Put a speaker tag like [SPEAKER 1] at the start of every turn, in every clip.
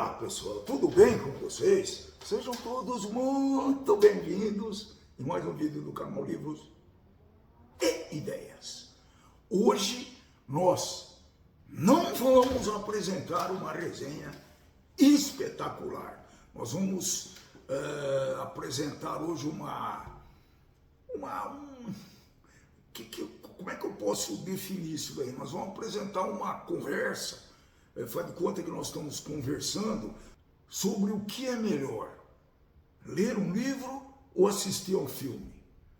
[SPEAKER 1] Olá pessoal, tudo bem com vocês? Sejam todos muito bem-vindos em mais um vídeo do canal Livros e Ideias. Hoje nós não vamos apresentar uma resenha espetacular. Nós vamos apresentar hoje como é que eu posso definir isso daí? Nós vamos apresentar uma conversa. Faz de conta que nós estamos conversando sobre o que é melhor, ler um livro ou assistir ao filme,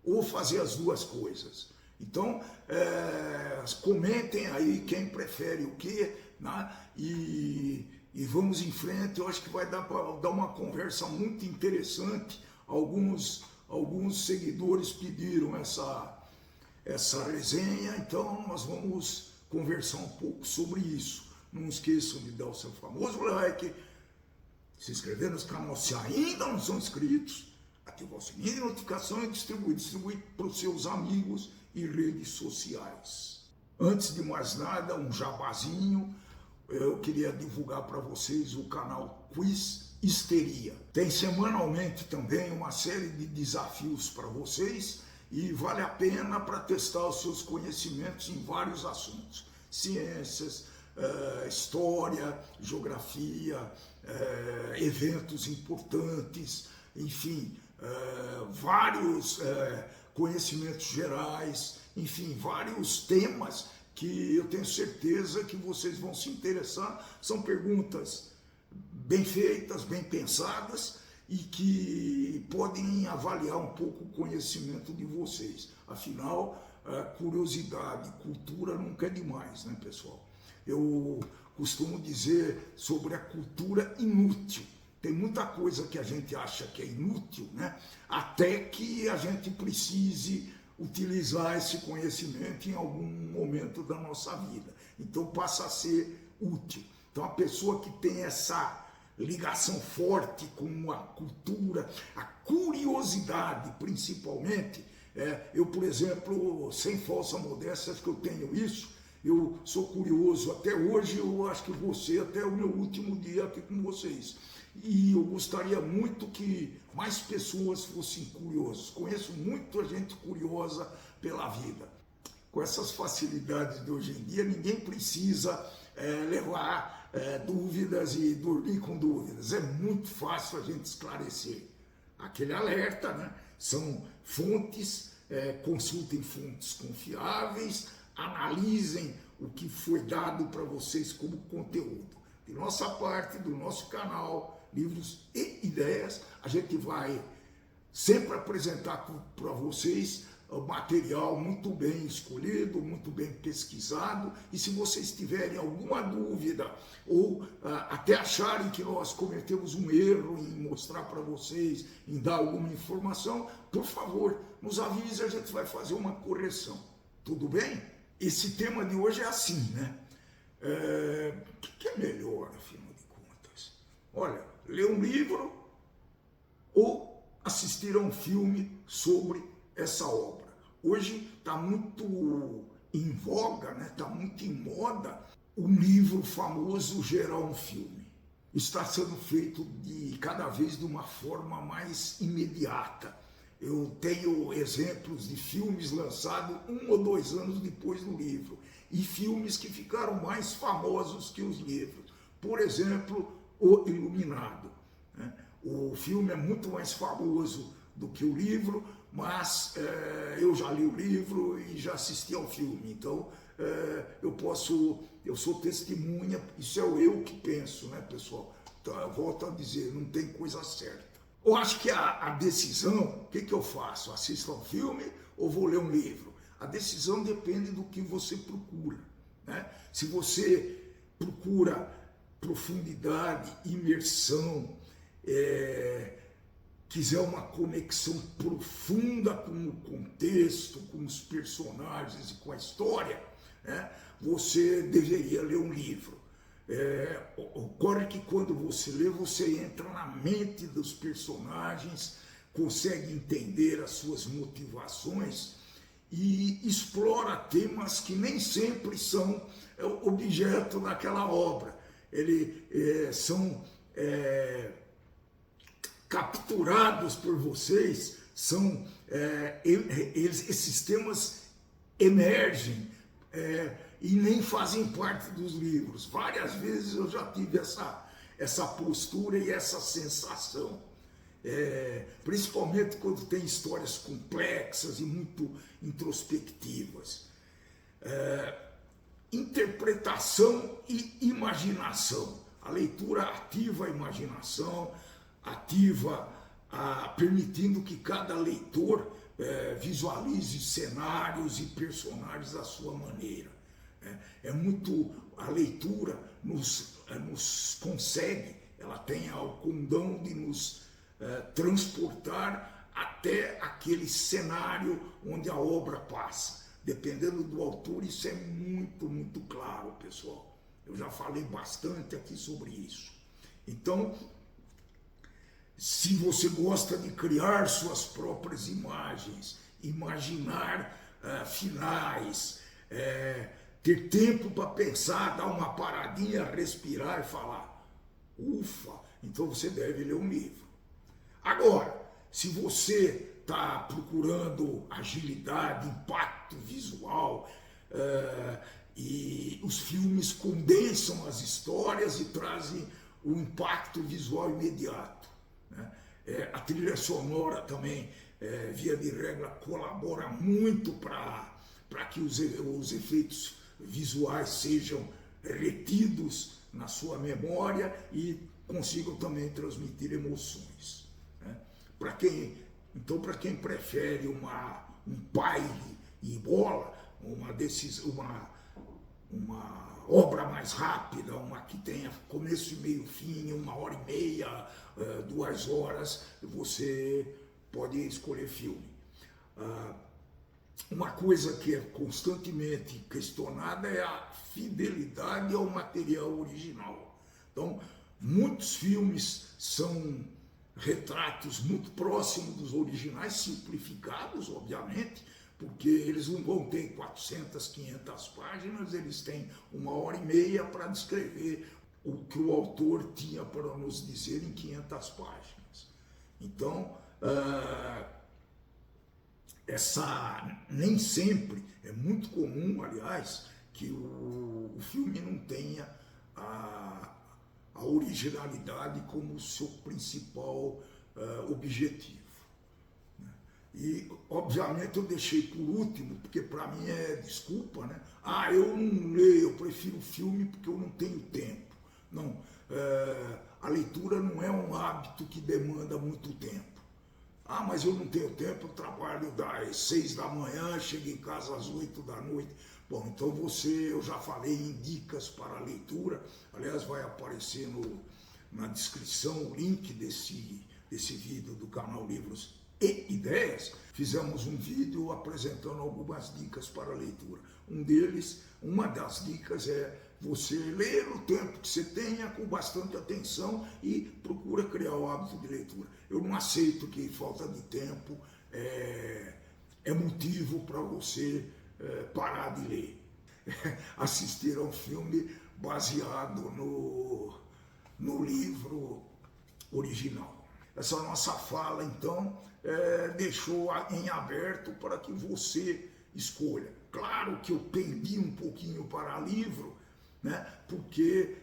[SPEAKER 1] ou fazer as duas coisas. Então, comentem aí quem prefere o que, né? E vamos em frente. Eu acho que vai dar para dar uma conversa muito interessante. Alguns seguidores pediram essa resenha, então nós vamos conversar um pouco sobre isso. Não esqueçam de dar o seu famoso like, se inscrever nos canais se ainda não são inscritos, ativar o sininho de notificação e distribuir para os seus amigos e redes sociais. Antes de mais nada, um jabazinho, eu queria divulgar para vocês o canal Quiz Histeria. Tem semanalmente também uma série de desafios para vocês e vale a pena para testar os seus conhecimentos em vários assuntos. Ciências, história, geografia, eventos importantes, enfim, vários conhecimentos gerais, enfim, vários temas que eu tenho certeza que vocês vão se interessar. São perguntas bem feitas, bem pensadas e que podem avaliar um pouco o conhecimento de vocês. Afinal, curiosidade, cultura nunca é demais, né, pessoal? Eu costumo dizer sobre a cultura inútil. Tem muita coisa que a gente acha que é inútil, né? Até que a gente precise utilizar esse conhecimento em algum momento da nossa vida. Então passa a ser útil. Então a pessoa que tem essa ligação forte com a cultura, a curiosidade principalmente, eu, por exemplo, sem falsa modéstia, acho que eu tenho isso. Eu sou curioso até hoje, eu acho que você até o meu último dia aqui com vocês. E eu gostaria muito que mais pessoas fossem curiosas. Conheço muita gente curiosa pela vida. Com essas facilidades de hoje em dia, ninguém precisa levar dúvidas e dormir com dúvidas. É muito fácil a gente esclarecer. Aquele alerta, né? São fontes, consultem fontes confiáveis, analisem o que foi dado para vocês como conteúdo. De nossa parte, do nosso canal, Livros e Ideias, a gente vai sempre apresentar para vocês material muito bem escolhido, muito bem pesquisado, e se vocês tiverem alguma dúvida ou até acharem que nós cometemos um erro em mostrar para vocês, em dar alguma informação, por favor, nos avise, a gente vai fazer uma correção. Tudo bem? Esse tema de hoje é assim, né? O que é melhor, afinal de contas? Olha, ler um livro ou assistir a um filme sobre essa obra. Hoje está muito em voga, né? Está muito em moda um livro famoso gerar um filme. Está sendo feito cada vez de uma forma mais imediata. Eu tenho exemplos de filmes lançados 1 ou 2 anos depois do livro e filmes que ficaram mais famosos que os livros. Por exemplo, O Iluminado, né? O filme é muito mais famoso do que o livro, mas eu já li o livro e já assisti ao filme. Então, eu sou testemunha, isso é o eu que penso, né, pessoal? Então, eu volto a dizer, não tem coisa certa. Eu acho que a decisão, o que eu faço? Assisto ao filme ou vou ler um livro? A decisão depende do que você procura, né? Se você procura profundidade, imersão, quiser uma conexão profunda com o contexto, com os personagens e com a história, né, você deveria ler um livro. Ocorre que quando você lê, você entra na mente dos personagens, consegue entender as suas motivações e explora temas que nem sempre são objeto daquela obra. São capturados por vocês, esses temas emergem e nem fazem parte dos livros. Várias vezes eu já tive essa postura e essa sensação. Principalmente quando tem histórias complexas e muito introspectivas. Interpretação e imaginação. A leitura ativa a imaginação, ativa permitindo que cada leitor visualize cenários e personagens à sua maneira. A leitura nos consegue, ela tem o condão de nos transportar até aquele cenário onde a obra passa. Dependendo do autor, isso é muito, muito claro, pessoal. Eu já falei bastante aqui sobre isso. Então, se você gosta de criar suas próprias imagens, imaginar finais, ter tempo para pensar, dar uma paradinha, respirar e falar, ufa, então você deve ler um livro. Agora, se você está procurando agilidade, impacto visual, e os filmes condensam as histórias e trazem o impacto visual imediato. A trilha sonora também, via de regra, colabora muito para que os efeitos visuais sejam retidos na sua memória e consigam também transmitir emoções. Para quem prefere um baile e bola, uma obra mais rápida, uma que tenha começo e meio fim, 1h30, 2 horas, você pode escolher filme. Uma coisa que é constantemente questionada é a fidelidade ao material original. Então, muitos filmes são retratos muito próximos dos originais, simplificados, obviamente, porque eles não vão ter 400, 500 páginas, eles têm 1h30 para descrever o que o autor tinha para nos dizer em 500 páginas. Então, nem sempre, é muito comum, aliás, que o filme não tenha a originalidade como seu principal objetivo. E, obviamente, eu deixei por último, porque para mim desculpa, né? Eu não leio, eu prefiro filme porque eu não tenho tempo. Não, a leitura não é um hábito que demanda muito tempo. Mas eu não tenho tempo, eu trabalho das 6 da manhã, chego em casa às 8 da noite. Bom, então eu já falei em dicas para a leitura, aliás, vai aparecer na descrição o link desse vídeo do canal Livros e Ideias. Fizemos um vídeo apresentando algumas dicas para a leitura. Uma das dicas é você ler o tempo que você tenha com bastante atenção e procura criar o hábito de leitura. Eu não aceito que falta de tempo é motivo para você parar de ler. Assistir a um filme baseado no livro original. Essa nossa fala, então, deixou em aberto para que você escolha. Claro que eu pendi um pouquinho para livro, né? Porque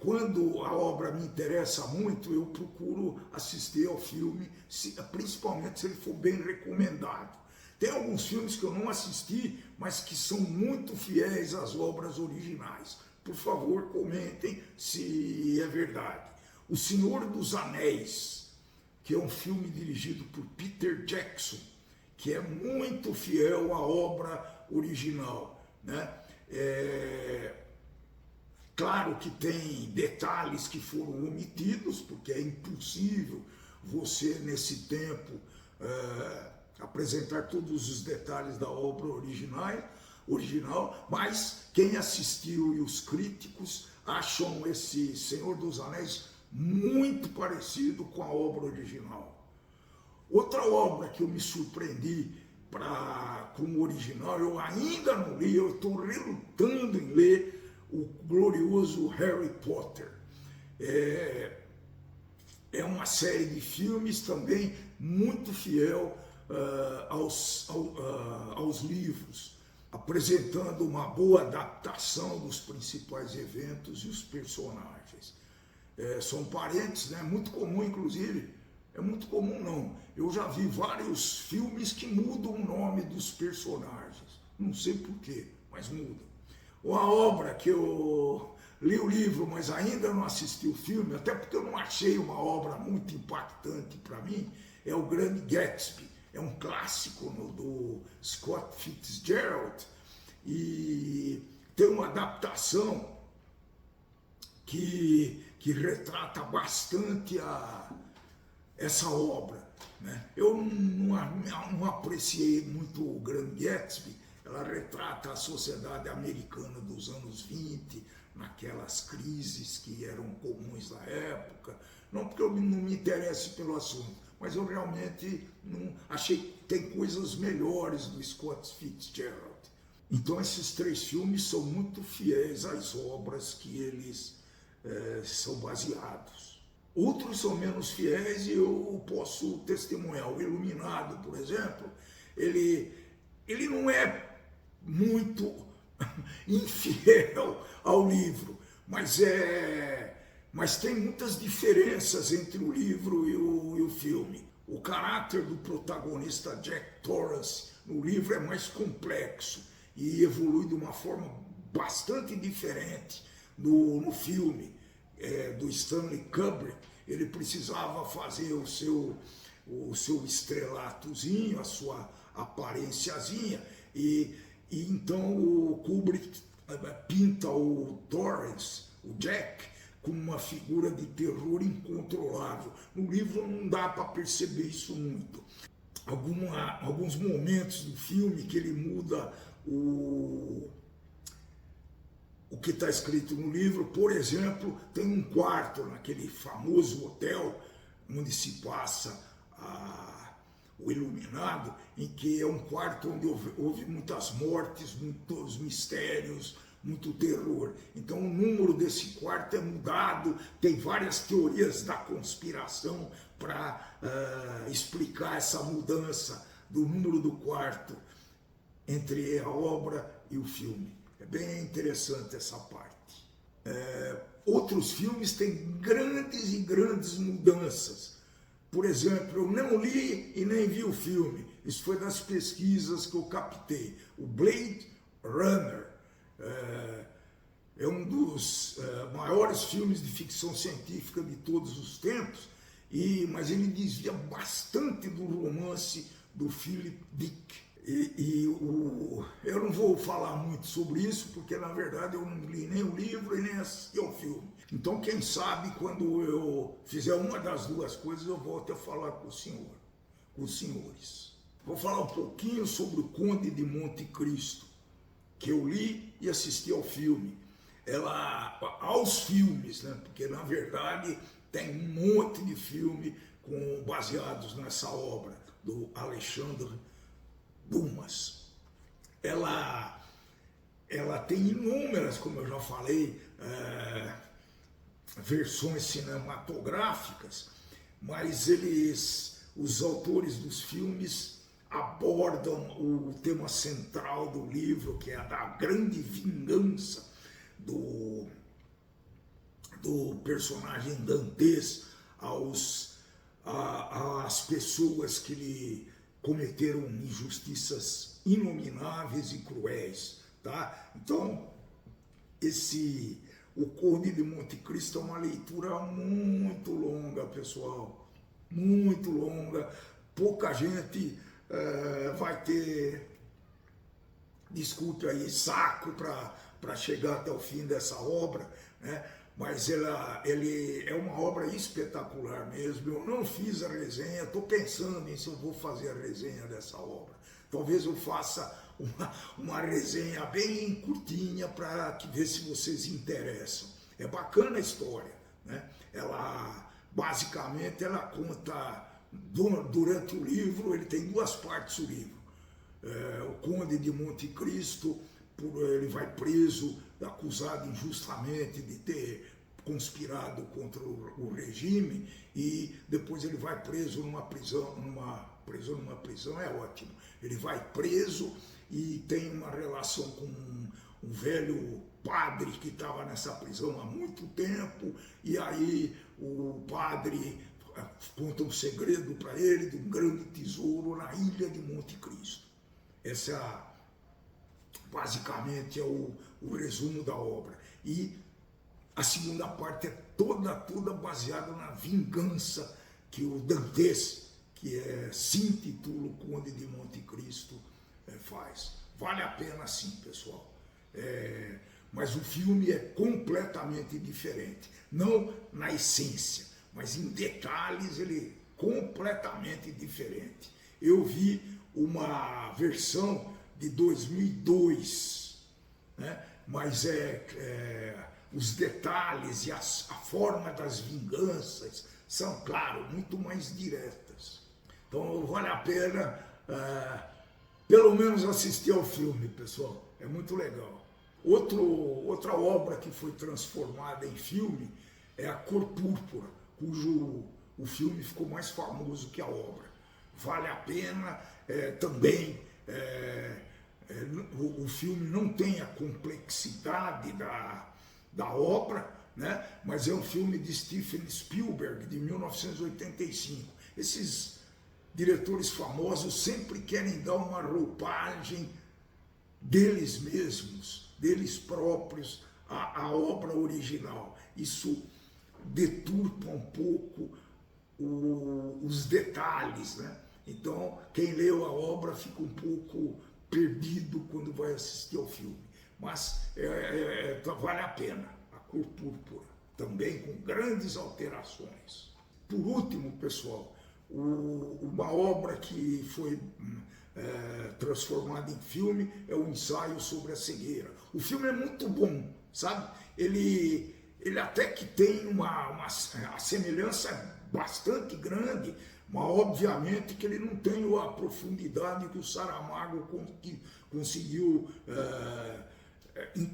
[SPEAKER 1] quando a obra me interessa muito, eu procuro assistir ao filme, principalmente se ele for bem recomendado. Tem alguns filmes que eu não assisti, mas que são muito fiéis às obras originais. Por favor, comentem se é verdade. O Senhor dos Anéis, que é um filme dirigido por Peter Jackson, que é muito fiel à obra original, né? Claro que tem detalhes que foram omitidos, porque é impossível você, nesse tempo, apresentar todos os detalhes da obra original, mas quem assistiu e os críticos acham esse Senhor dos Anéis muito parecido com a obra original. Outra obra que eu me surpreendi com o original, eu ainda não li, eu estou relutando em ler o glorioso Harry Potter. É uma série de filmes também muito fiel aos livros, apresentando uma boa adaptação dos principais eventos e os personagens. São parentes, né? Muito comum, inclusive, é muito comum não. Eu já vi vários filmes que mudam o nome dos personagens. Não sei porquê, mas mudam. Uma obra que eu li o livro, mas ainda não assisti o filme, até porque eu não achei uma obra muito impactante para mim, é O Grande Gatsby. É um clássico do Scott Fitzgerald e tem uma adaptação que retrata bastante essa obra, né? Eu não apreciei muito O Grande Gatsby. Ela retrata a sociedade americana dos anos 20, naquelas crises que eram comuns na época. Não porque eu não me interesse pelo assunto, mas eu realmente não achei que tem coisas melhores do Scott Fitzgerald. Então esses 3 filmes são muito fiéis às obras que eles são baseados. Outros são menos fiéis e eu posso testemunhar. O Iluminado, por exemplo, ele não é muito infiel ao livro, mas tem muitas diferenças entre o livro e o filme. O caráter do protagonista Jack Torrance no livro é mais complexo e evolui de uma forma bastante diferente no filme do Stanley Kubrick. Ele precisava fazer o seu estrelatozinho, a sua aparênciazinha, e então o Kubrick pinta o Torrance, o Jack, como uma figura de terror incontrolável. No livro não dá para perceber isso muito. Alguns momentos do filme que ele muda o que está escrito no livro. Por exemplo, tem um quarto naquele famoso hotel onde se passa o Iluminado, em que é um quarto onde houve muitas mortes, muitos mistérios, muito terror. Então o número desse quarto é mudado, tem várias teorias da conspiração para explicar essa mudança do número do quarto entre a obra e o filme. É bem interessante essa parte. Outros filmes têm grandes e grandes mudanças. Por exemplo, eu não li e nem vi o filme. Isso foi das pesquisas que eu captei. O Blade Runner é um dos maiores filmes de ficção científica de todos os tempos, mas ele desvia bastante do romance do Philip Dick. Eu não vou falar muito sobre isso, porque na verdade eu não li nem o livro e nem assisti ao filme. Então, quem sabe, quando eu fizer uma das duas coisas, eu volto a falar com os senhores. Vou falar um pouquinho sobre o Conde de Monte Cristo, que eu li e assisti ao filme. Aos filmes, né? Porque na verdade tem um monte de filme baseados nessa obra do Alexandre Dumas. Ela tem inúmeras, como eu já falei, versões cinematográficas, mas os autores dos filmes abordam o tema central do livro, que é a da grande vingança do personagem Dantes às pessoas que lhe cometeram injustiças inomináveis e cruéis, tá? Então, o Conde de Monte Cristo é uma leitura muito longa, pessoal, muito longa. Pouca gente vai ter, desculpe aí, saco para chegar até o fim dessa obra, né? Mas ele é uma obra espetacular mesmo. Eu não fiz a resenha, estou pensando em se eu vou fazer a resenha dessa obra. Talvez eu faça uma resenha bem curtinha para ver se vocês interessam. É bacana a história, né? Basicamente, ela conta, durante o livro, ele tem 2 partes o livro. O Conde de Monte Cristo, ele vai preso, acusado injustamente de ter conspirado contra o regime, e depois ele vai preso numa prisão, numa prisão é ótimo, ele vai preso e tem uma relação com um velho padre que estava nessa prisão há muito tempo, e aí o padre conta um segredo para ele de um grande tesouro na ilha de Monte Cristo. Essa basicamente é o resumo da obra. E a segunda parte é toda baseada na vingança que o Dantes, que se intitula o Conde de Monte Cristo, faz. Vale a pena sim, pessoal. Mas o filme é completamente diferente. Não na essência, mas em detalhes ele é completamente diferente. Eu vi uma versão de 2002, né? Mas os detalhes e a forma das vinganças são, claro, muito mais diretas. Então vale a pena pelo menos assistir ao filme, pessoal. É muito legal. Outra obra que foi transformada em filme é A Cor Púrpura, cujo o filme ficou mais famoso que a obra. Vale a pena também. O filme não tem a complexidade da obra, né? Mas é um filme de Steven Spielberg, de 1985. Esses diretores famosos sempre querem dar uma roupagem deles mesmos, deles próprios, à obra original. Isso deturpa um pouco os detalhes, né? Então, quem leu a obra fica um pouco perdido quando vai assistir ao filme. Mas vale a pena. A Cor Púrpura, também com grandes alterações. Por último, pessoal, uma obra que foi transformada em filme é o Ensaio sobre a Cegueira. O filme é muito bom, sabe? Ele até que tem a semelhança bastante grande, mas obviamente que ele não tem a profundidade que o Saramago conseguiu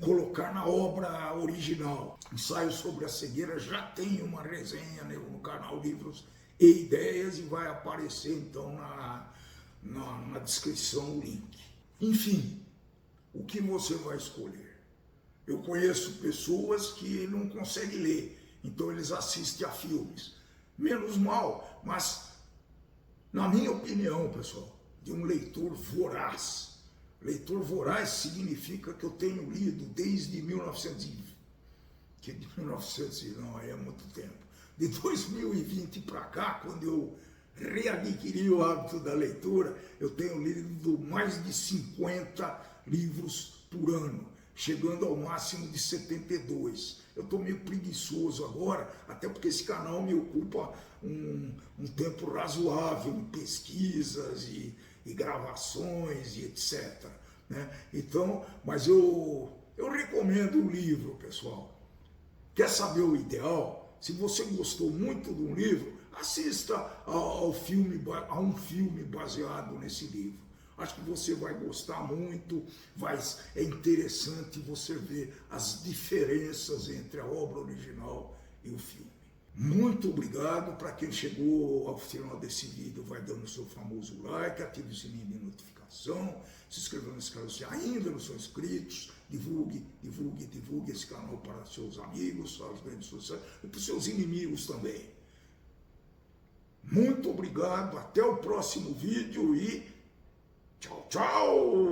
[SPEAKER 1] colocar na obra original. Ensaio sobre a Cegueira já tem uma resenha no canal Livros e Ideias e vai aparecer então na descrição o link. Enfim, o que você vai escolher? Eu conheço pessoas que não conseguem ler, então eles assistem a filmes. Menos mal, mas na minha opinião, pessoal, de um leitor voraz. Leitor voraz significa que eu tenho lido desde 1920, não, aí é muito tempo. De 2020 para cá, quando eu readquiri o hábito da leitura, eu tenho lido mais de 50 livros por ano, chegando ao máximo de 72. Eu estou meio preguiçoso agora, até porque esse canal me ocupa um tempo razoável em pesquisas e gravações e etc. Né? Então, mas eu recomendo um livro, pessoal. Quer saber o ideal? Se você gostou muito de um livro, assista a um filme baseado nesse livro. Acho que você vai gostar muito, é interessante você ver as diferenças entre a obra original e o filme. Muito obrigado. Para quem chegou ao final desse vídeo, vai dando o seu famoso like, ative o sininho de notificação, se inscreva nesse canal se ainda não são inscritos, divulgue esse canal para seus amigos, para as redes sociais e para os seus inimigos também. Muito obrigado, até o próximo vídeo e tchau, tchau!